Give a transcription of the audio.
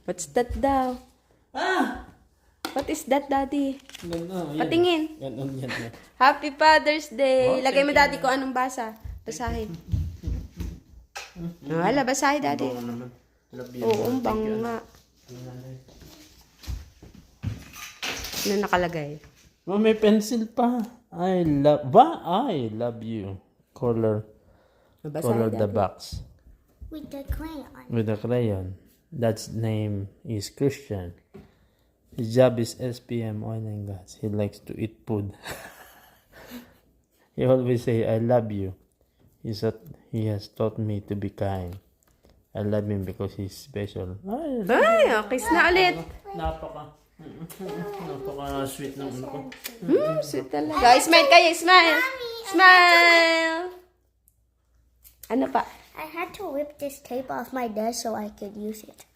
What's that daw? Ah! What is that, Daddy? Ganda. Yan. Patingin. Yan. Happy Father's Day. Oh, Lagay mo, thank you. Daddy, kung anong basa. Basahin. Wala, basahin, Daddy. Bango naman. Love you. Oo, Thank bango you. nga. Ano nakalagay? Oh, may pencil pa. I love you. Color Basahin, the Daddy. box With the crayon. with a crayon. That's name is Christian. His job is SPM oil and gas. He likes to eat food. He always say, I love you. He has taught me to be kind. I love him because he's special. Ay, kiss na ulit. Napaka sweet ng ano ko. Sweet talaga. Smile kayo, smile. Smile. Ano pa? I had to rip this tape off my desk so I could use it.